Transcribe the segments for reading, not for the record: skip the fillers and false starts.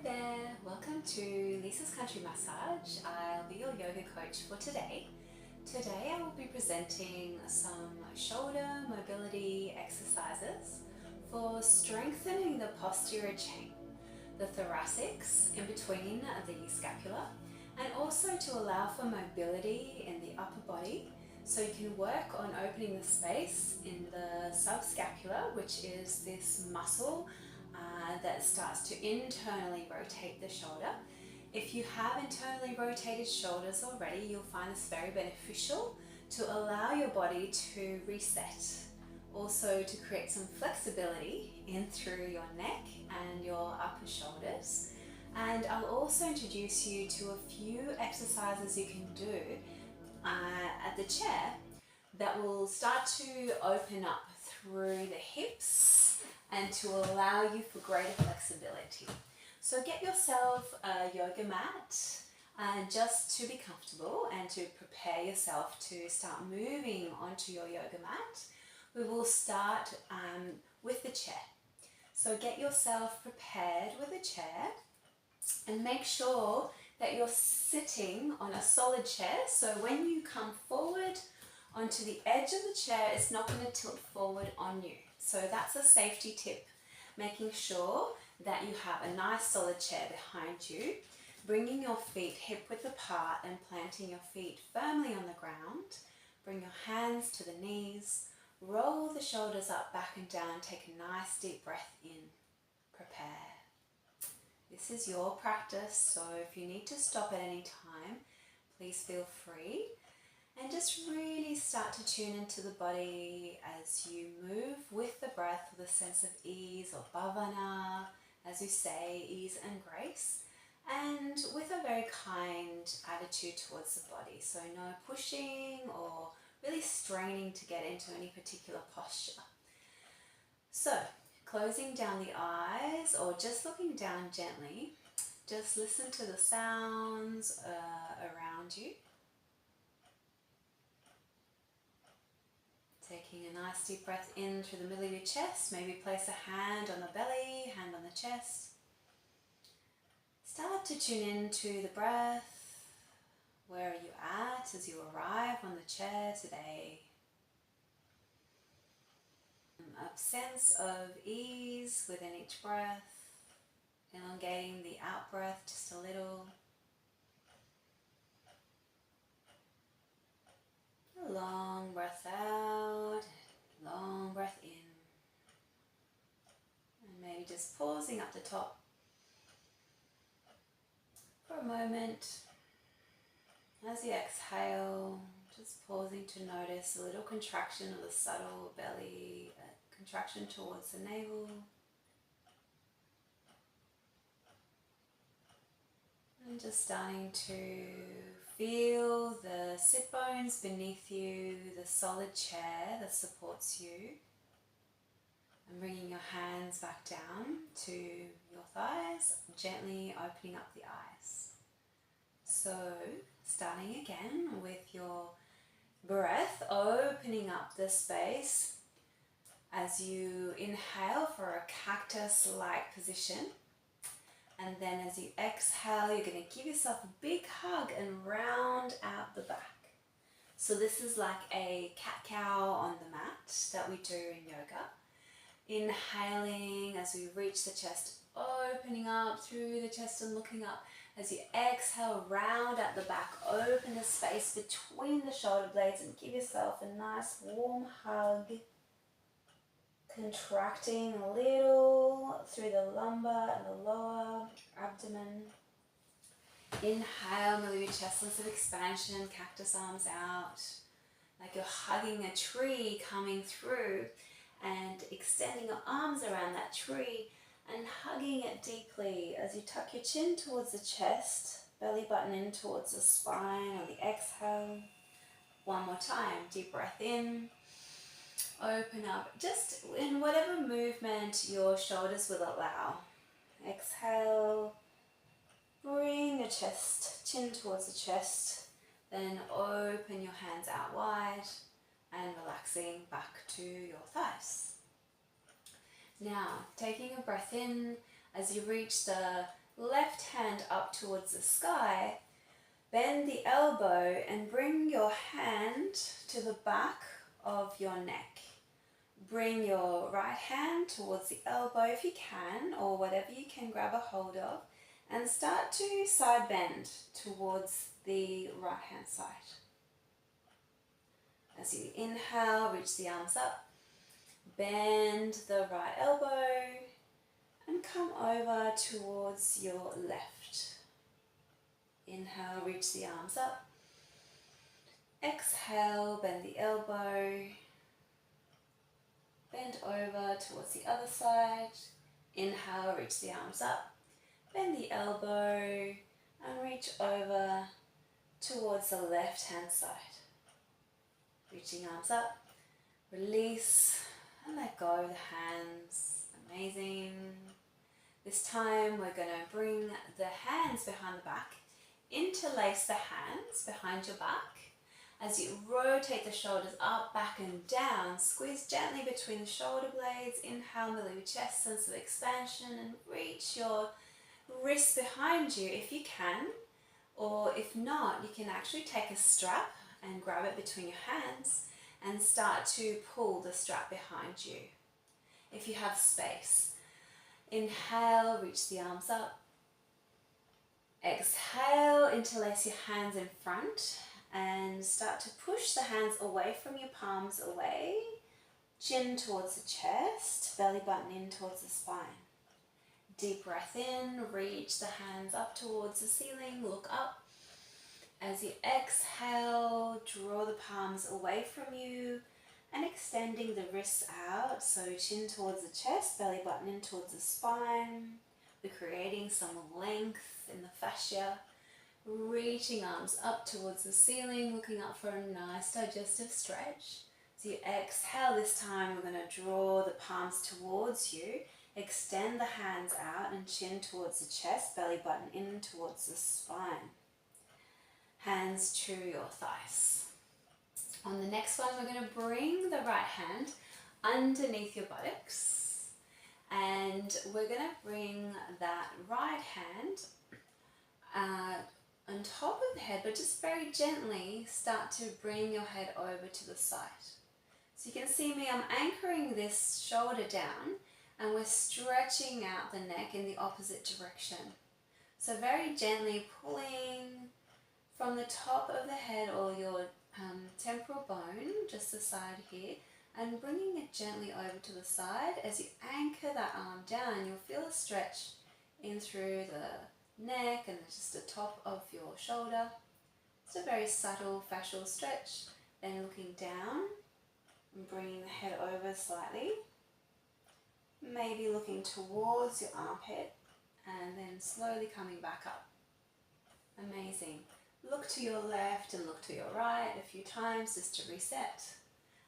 there, welcome to Lisa's Country Massage. I'll be your yoga coach for today. Today I will be presenting some shoulder mobility exercises for strengthening the posterior chain, the thoracics in between the scapula, and also to allow for mobility in the upper body so you can work on opening the space in the subscapular, which is this muscle that starts to internally rotate the shoulder. If you have internally rotated shoulders already, you'll find this very beneficial to allow your body to reset. Also to create some flexibility in through your neck and your upper shoulders. And I'll also introduce you to a few exercises you can do at the chair that will start to open up through the hips and to allow you for greater flexibility. So get yourself a yoga mat just to be comfortable and to prepare yourself to start moving onto your yoga mat. We will start with the chair. So get yourself prepared with a chair and make sure that you're sitting on a solid chair. So when you come forward onto the edge of the chair, it's not going to tilt forward on you. So that's a safety tip, making sure that you have a nice solid chair behind you, bringing your feet hip width apart and planting your feet firmly on the ground. Bring your hands to the knees, roll the shoulders up, back and down, take a nice deep breath in, prepare. This is your practice, so if you need to stop at any time, please feel free. And just really start to tune into the body as you move with the breath with a sense of ease or bhavana, as we say, ease and grace, and with a very kind attitude towards the body. So no pushing or really straining to get into any particular posture. So closing down the eyes or just looking down gently, just listen to the sounds around you. Taking a nice deep breath in through the middle of your chest. Maybe place a hand on the belly, hand on the chest. Start to tune into the breath. Where are you at as you arrive on the chair today? A sense of ease within each breath. Elongating the out breath just a little. A long breath out, long breath in. And maybe just pausing up the top for a moment. As you exhale, just pausing to notice a little contraction of the subtle belly, a contraction towards the navel. And just starting to feel the sit bones beneath you, the solid chair that supports you. And bringing your hands back down to your thighs, gently opening up the eyes. So starting again with your breath, opening up the space as you inhale for a cactus-like position. And then as you exhale, you're going to give yourself a big hug and round out the back. So this is like a cat-cow on the mat that we do in yoga. Inhaling as we reach the chest, opening up through the chest and looking up. As you exhale, round out the back, open the space between the shoulder blades and give yourself a nice warm hug. Contracting a little through the lumbar and the lower abdomen. Inhale, move your chest, sense of expansion, cactus arms out. Like you're hugging a tree coming through and extending your arms around that tree and hugging it deeply as you tuck your chin towards the chest, belly button in towards the spine on the exhale. One more time, deep breath in. Open up, just in whatever movement your shoulders will allow. Exhale, bring your chest, chin towards the chest, then open your hands out wide and relaxing back to your thighs. Now, taking a breath in as you reach the left hand up towards the sky, bend the elbow and bring your hand to the back of your neck. Bring your right hand towards the elbow if you can, or whatever you can grab a hold of, and start to side bend towards the right hand side. As you inhale, reach the arms up, bend the right elbow, and come over towards your left. Inhale, reach the arms up. Exhale, bend the elbow. Bend over towards the other side. Inhale, reach the arms up. Bend the elbow and reach over towards the left hand side. Reaching arms up. Release and let go of the hands. Amazing. This time we're going to bring the hands behind the back. Interlace the hands behind your back. As you rotate the shoulders up, back and down, squeeze gently between the shoulder blades. Inhale, middle of your chest, sense of expansion, and reach your wrists behind you if you can. Or if not, you can actually take a strap and grab it between your hands and start to pull the strap behind you if you have space. Inhale, reach the arms up. Exhale, interlace your hands in front and start to push the hands away from your palms away. Chin towards the chest, belly button in towards the spine. Deep breath in, reach the hands up towards the ceiling, look up. As you exhale, draw the palms away from you and extending the wrists out, so chin towards the chest, belly button in towards the spine. We're creating some length in the fascia. Reaching arms up towards the ceiling, looking up for a nice digestive stretch. So you exhale this time, we're going to draw the palms towards you, extend the hands out and chin towards the chest, belly button in towards the spine. Hands to your thighs. On the next one, we're going to bring the right hand underneath your buttocks, and we're going to bring that right hand on top of the head, but just very gently start to bring your head over to the side. So you can see me, I'm anchoring this shoulder down and we're stretching out the neck in the opposite direction. So very gently pulling from the top of the head or your temporal bone, just the side here, and bringing it gently over to the side. As you anchor that arm down, you'll feel a stretch in through the neck and just the top of your shoulder. It's a very subtle fascial stretch. Then looking down and bringing the head over slightly. Maybe looking towards your armpit and then slowly coming back up. Amazing. Look to your left and look to your right a few times just to reset.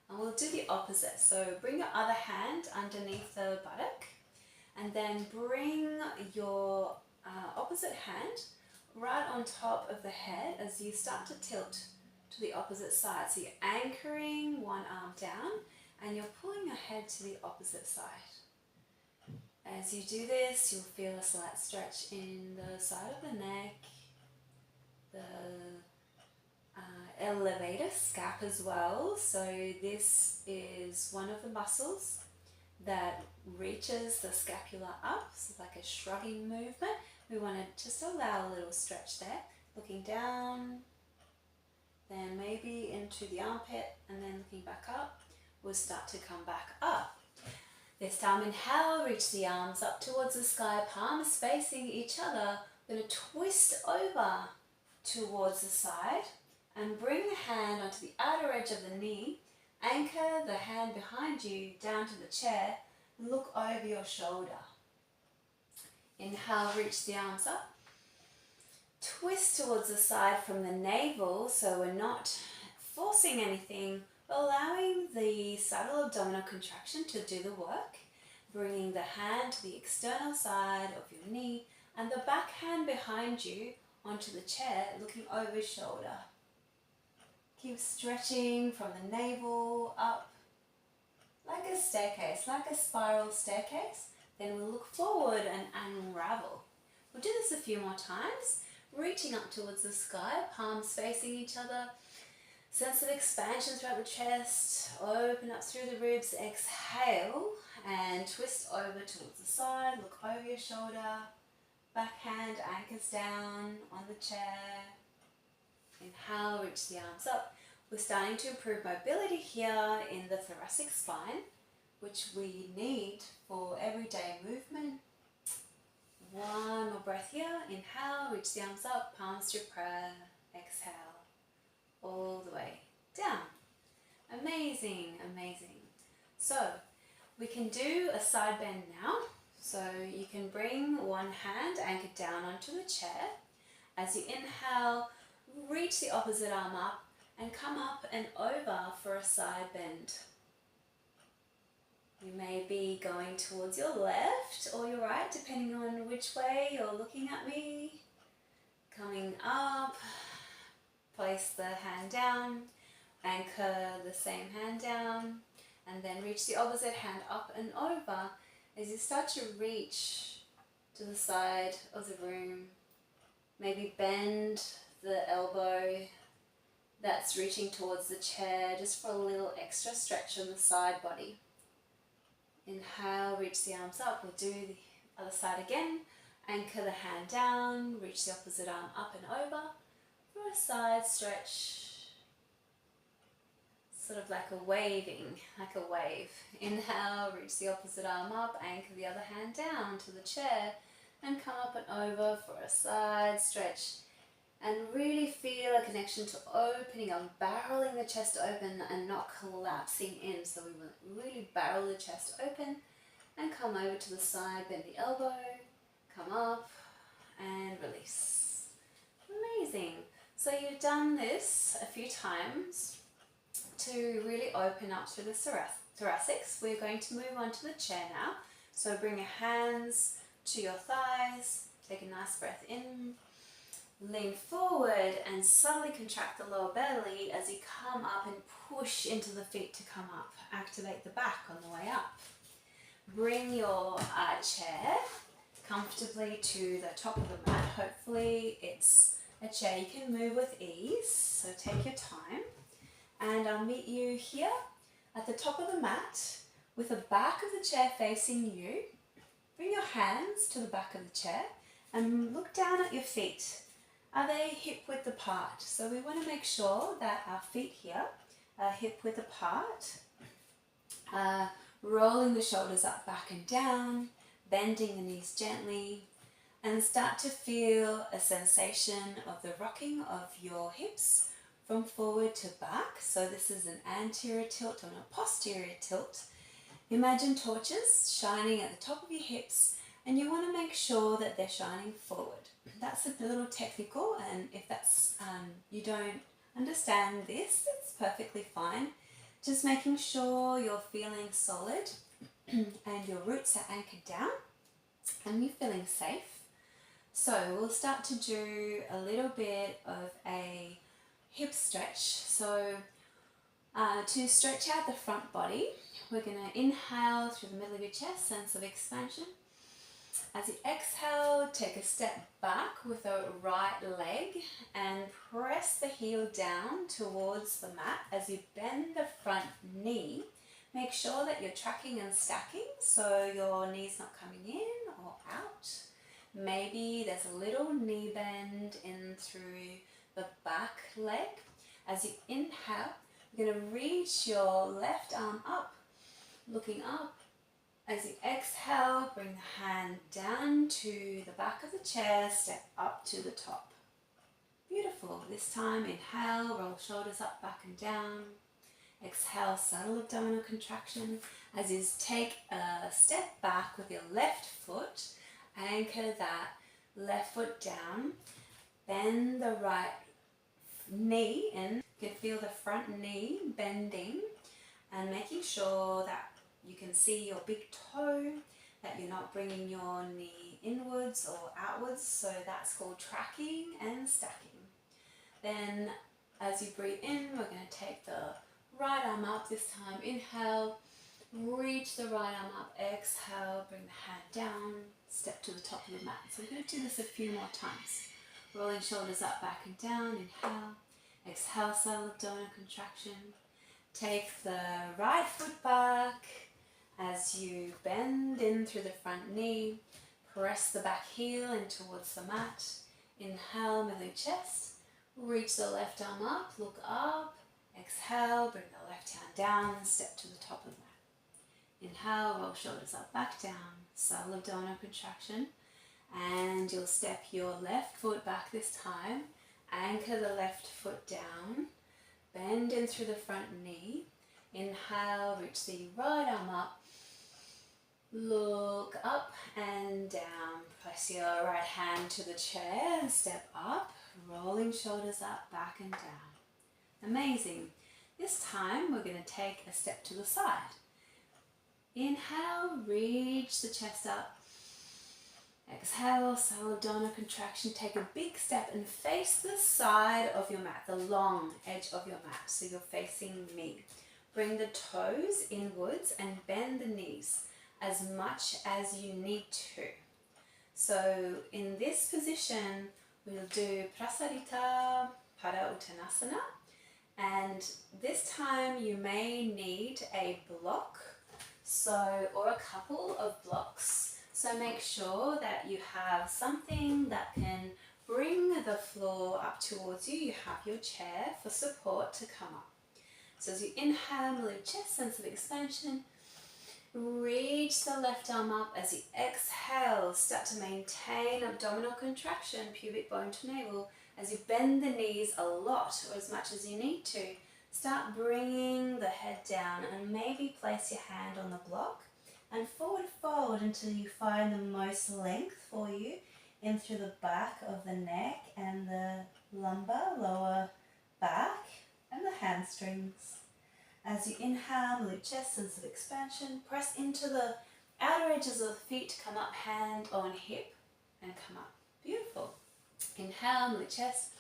And we'll do the opposite. So bring your other hand underneath the buttock and then bring your opposite hand right on top of the head as you start to tilt to the opposite side. So you're anchoring one arm down and you're pulling your head to the opposite side. As you do this, you'll feel a slight stretch in the side of the neck, the elevator scap as well. So this is one of the muscles that reaches the scapula up, so like a shrugging movement. We want to just allow a little stretch there, looking down, then maybe into the armpit, and then looking back up. We'll start to come back up. This time inhale, reach the arms up towards the sky, palms facing each other. We're going to twist over towards the side and bring the hand onto the outer edge of the knee. Anchor the hand behind you down to the chair. Look over your shoulder. Inhale, reach the arms up. Twist towards the side from the navel, so we're not forcing anything, but allowing the subtle abdominal contraction to do the work. Bringing the hand to the external side of your knee and the back hand behind you onto the chair, looking over your shoulder. Keep stretching from the navel up like a staircase, like a spiral staircase. Then we'll look forward and unravel. We'll do this a few more times, reaching up towards the sky, palms facing each other. Sense of expansion throughout the chest, open up through the ribs, exhale and twist over towards the side, look over your shoulder, backhand anchors down on the chair. Inhale, reach the arms up. We're starting to improve mobility here in the thoracic spine, which we need for everyday movement. One more breath here. Inhale, reach the arms up, palms to prayer. Exhale, all the way down. Amazing, amazing. So we can do a side bend now. So you can bring one hand anchored down onto the chair. As you inhale, reach the opposite arm up and come up and over for a side bend. You may be going towards your left or your right, depending on which way you're looking at me. Coming up, place the hand down, anchor the same hand down, and then reach the opposite hand up and over as you start to reach to the side of the room. Maybe bend the elbow that's reaching towards the chair just for a little extra stretch on the side body. Inhale, reach the arms up. We'll do the other side again. Anchor the hand down, reach the opposite arm up and over for a side stretch. Sort of like a waving, like a wave. Inhale, reach the opposite arm up, anchor the other hand down to the chair and come up and over for a side stretch. And really feel a connection to opening up, barreling the chest open and not collapsing in. So we will really barrel the chest open and come over to the side, bend the elbow, come up and release. Amazing. So you've done this a few times to really open up through the thoracics. We're going to move on to the chair now. So bring your hands to your thighs, take a nice breath in. Lean forward and subtly contract the lower belly as you come up and push into the feet to come up. Activate the back on the way up. Bring your chair comfortably to the top of the mat. Hopefully it's a chair you can move with ease, so take your time. And I'll meet you here at the top of the mat with the back of the chair facing you. Bring your hands to the back of the chair and look down at your feet. Are they hip width apart? So we want to make sure that our feet here are hip width apart. Rolling the shoulders up, back and down, bending the knees gently, and start to feel a sensation of the rocking of your hips from forward to back. So this is an anterior tilt and a posterior tilt. Imagine torches shining at the top of your hips, and you want to make sure that they're shining forward. That's a little technical, and if that's you don't understand this, it's perfectly fine. Just making sure you're feeling solid and your roots are anchored down and you're feeling safe. So we'll start to do a little bit of a hip stretch. So to stretch out the front body, we're going to inhale through the middle of your chest, sense of expansion. As you exhale, take a step back with the right leg and press the heel down towards the mat as you bend the front knee. Make sure that you're tracking and stacking so your knee's not coming in or out. Maybe there's a little knee bend in through the back leg. As you inhale, you're going to reach your left arm up, looking up. As you exhale, bring the hand down to the back of the chair, step up to the top. Beautiful. This time, inhale, roll shoulders up, back and down. Exhale, subtle abdominal contraction. As you take a step back with your left foot, anchor that left foot down, bend the right knee in. You can feel the front knee bending and making sure that you can see your big toe, that you're not bringing your knee inwards or outwards, so that's called tracking and stacking. Then as you breathe in, we're going to take the right arm up this time. Inhale, Reach the right arm up, exhale, bring the hand down, step to the top of the mat. So we're going to do this a few more times. Rolling shoulders up, back and down, inhale. Exhale, side abdominal contraction. Take the right foot back as you bend in through the front knee. Press the back heel in towards the mat. Inhale, middle chest. Reach the left arm up, look up. Exhale, bring the left hand down and step to the top of the mat. Inhale, roll shoulders up, back down, subtle abdominal contraction. And you'll step your left foot back this time. Anchor the left foot down. Bend in through the front knee. Inhale, reach the right arm up. Look up and down. Press your right hand to the chair and step up. Rolling shoulders up, back and down. Amazing. This time we're going to take a step to the side. Inhale, reach the chest up. Exhale, subtle abdominal contraction. Take a big step and face the side of your mat, the long edge of your mat. So you're facing me. Bring the toes inwards and bend the knees as much as you need to. So in this position, we'll do Prasarita Pada Uttanasana. And this time you may need a block, or a couple of blocks. So make sure that you have something that can bring the floor up towards you. You have your chair for support to come up. So as you inhale, middle chest, sense of expansion. Reach the left arm up. As you exhale, start to maintain abdominal contraction, pubic bone to navel. As you bend the knees a lot, or as much as you need to, start bringing the head down and maybe place your hand on the block and forward fold until you find the most length for you in through the back of the neck and the lumbar, lower back and the hamstrings. As you inhale, move chest, sense of expansion, press into the outer edges of the feet, come up hand on hip and come up. Beautiful. Inhale, move chest,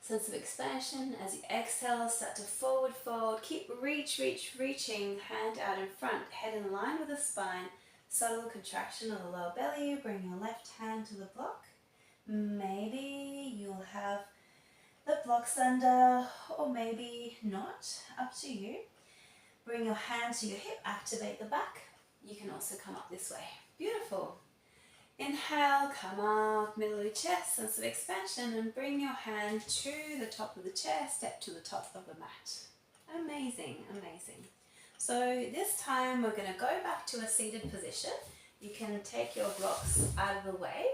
sense of expansion. As you exhale, start to forward fold. Keep reaching, hand out in front, head in line with the spine. Subtle contraction of the lower belly. Bring your left hand to the block. Maybe you'll have the blocks under, or maybe not, up to you. Bring your hand to your hip, activate the back. You can also come up this way. Beautiful. Inhale, come up, middle of the chest, sense of expansion, and bring your hand to the top of the chair, step to the top of the mat. Amazing, amazing. So this time we're going to go back to a seated position. You can take your blocks out of the way,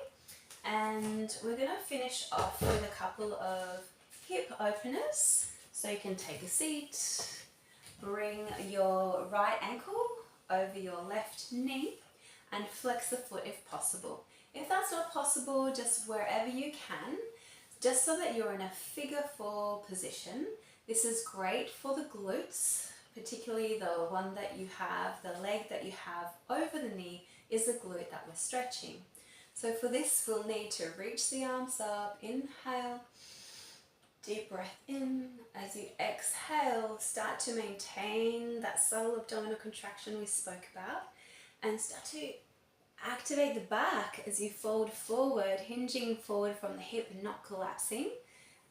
and we're going to finish off with a couple of hip openers. So you can take a seat, bring your right ankle over your left knee, and flex the foot if possible. If that's not possible, just wherever you can, just so that you're in a figure 4 position. This is great for the glutes, particularly the one that you have, the leg that you have over the knee is the glute that we're stretching. So for this, we'll need to reach the arms up, inhale, deep breath in. As you exhale, start to maintain that subtle abdominal contraction we spoke about, and start to activate the back as you fold forward, hinging forward from the hip and not collapsing,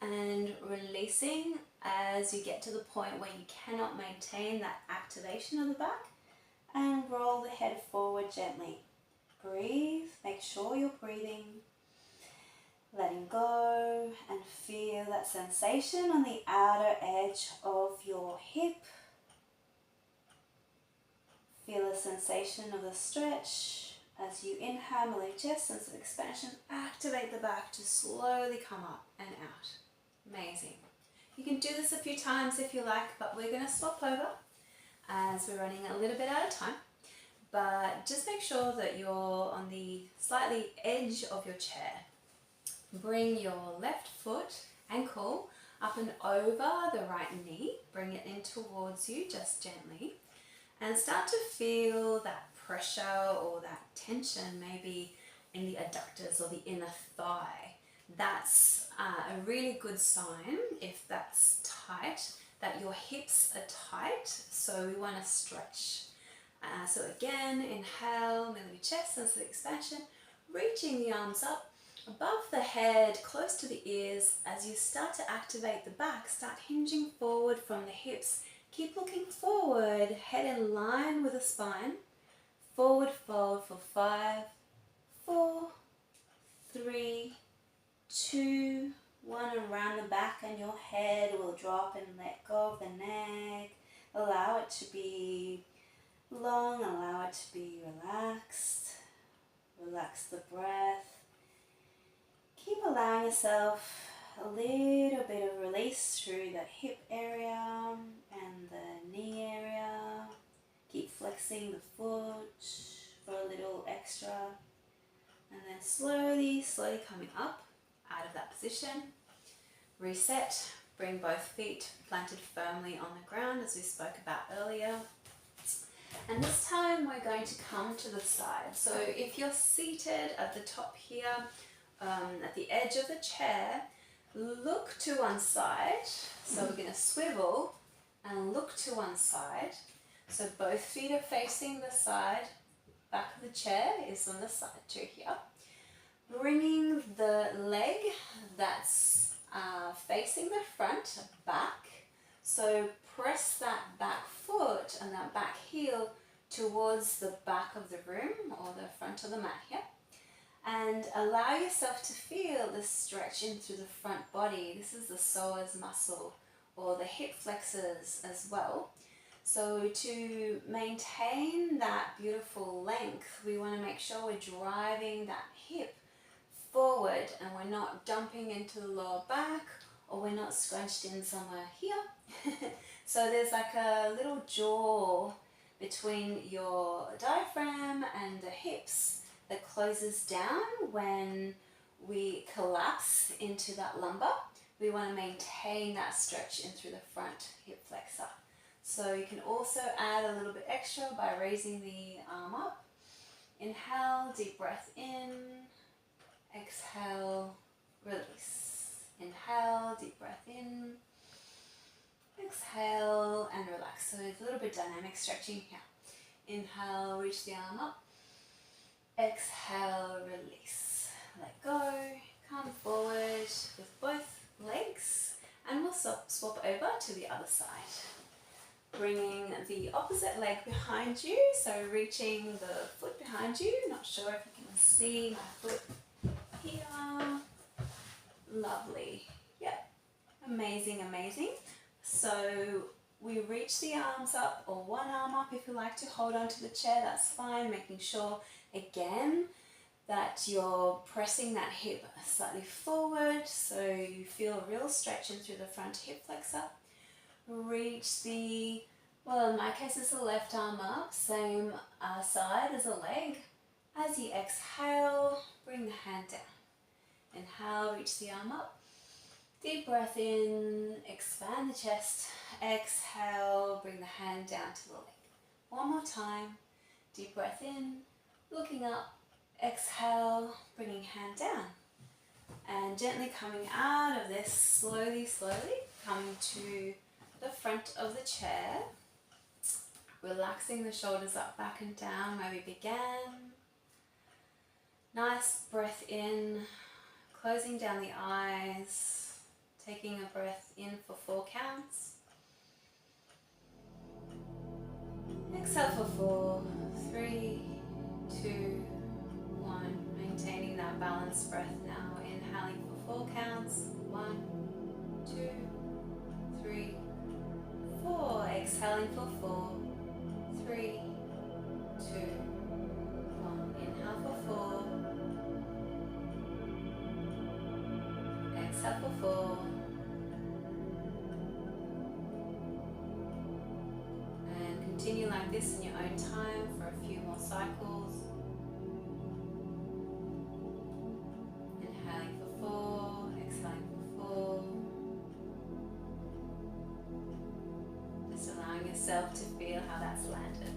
and releasing as you get to the point where you cannot maintain that activation of the back, and roll the head forward gently. Breathe, make sure you're breathing, letting go, and feel that sensation on the outer edge of your hip. Feel the sensation of the stretch. As you inhale, middle chest, sense of expansion, activate the back to slowly come up and out. Amazing. You can do this a few times if you like, but we're going to swap over as we're running a little bit out of time. But just make sure that you're on the slightly edge of your chair. Bring your left foot, ankle, up and over the right knee. Bring it in towards you, just gently. And start to feel that pressure or that tension maybe in the adductors or the inner thigh. That's a really good sign, if that's tight, that your hips are tight. So we want to stretch. So again, inhale, middle of your chest, sense of expansion, reaching the arms up above the head, close to the ears. As you start to activate the back, start hinging forward from the hips. Keep looking forward, head in line with the spine. Forward fold for 5, 4, 3, 2, 1, and round the back, and your head will drop and let go of the neck. Allow it to be long, allow it to be relaxed. Relax the breath. Keep allowing yourself a little bit of release through the hip area and the knee area. Keep flexing the foot for a little extra. And then slowly coming up out of that position. Reset, bring both feet planted firmly on the ground as we spoke about earlier. And this time we're going to come to the side. So if you're seated at the top here, at the edge of the chair, look to one side. So we're going to swivel and look to one side. So both feet are facing the side. Back of the chair is on the side too here. Bringing the leg that's facing the front back. So press that back foot and that back heel towards the back of the room or the front of the mat here. And allow yourself to feel this stretch in through the front body. This is the psoas muscle or the hip flexors as well. So to maintain that beautiful length, we want to make sure we're driving that hip forward and we're not dumping into the lower back, or we're not scrunched in somewhere here. So there's like a little jaw between your diaphragm and the hips that closes down when we collapse into that lumbar. We want to maintain that stretch in through the front hip flexor. So you can also add a little bit extra by raising the arm up. Inhale, deep breath in. Exhale, release. Inhale, deep breath in. Exhale and relax. So it's a little bit dynamic stretching here. Inhale, reach the arm up. Exhale, release. Let go. Come forward with both legs, and we'll swap over to the other side. Bringing the opposite leg behind you, so reaching the foot behind you. Not sure if you can see my foot here. Lovely. Yep. Amazing, amazing. So we reach the arms up, or one arm up if you like to hold on to the chair, that's fine. Making sure again that you're pressing that hip slightly forward so you feel a real stretch in through the front hip flexor. Reach the, well in my case it's the left arm up, same side as the leg. As you exhale, bring the hand down. Inhale, reach the arm up. Deep breath in, expand the chest. Exhale, bring the hand down to the leg. One more time. Deep breath in, looking up. Exhale, bringing hand down. And gently coming out of this, slowly coming to the front of the chair. Relaxing the shoulders up, back and down where we began. Nice breath in, closing down the eyes, taking a breath in for 4 counts. Exhale for 4, 3, 2, 1. Maintaining that balanced breath now. Inhaling for 4 counts. 1, 2, 3, 4. Exhaling for 4, 3, 2, 1. Inhale for 4. Exhale for 4. And continue like this in your own time for a few more cycles. Inhaling for 4, exhaling for 4. Just allowing yourself to feel how that's landed.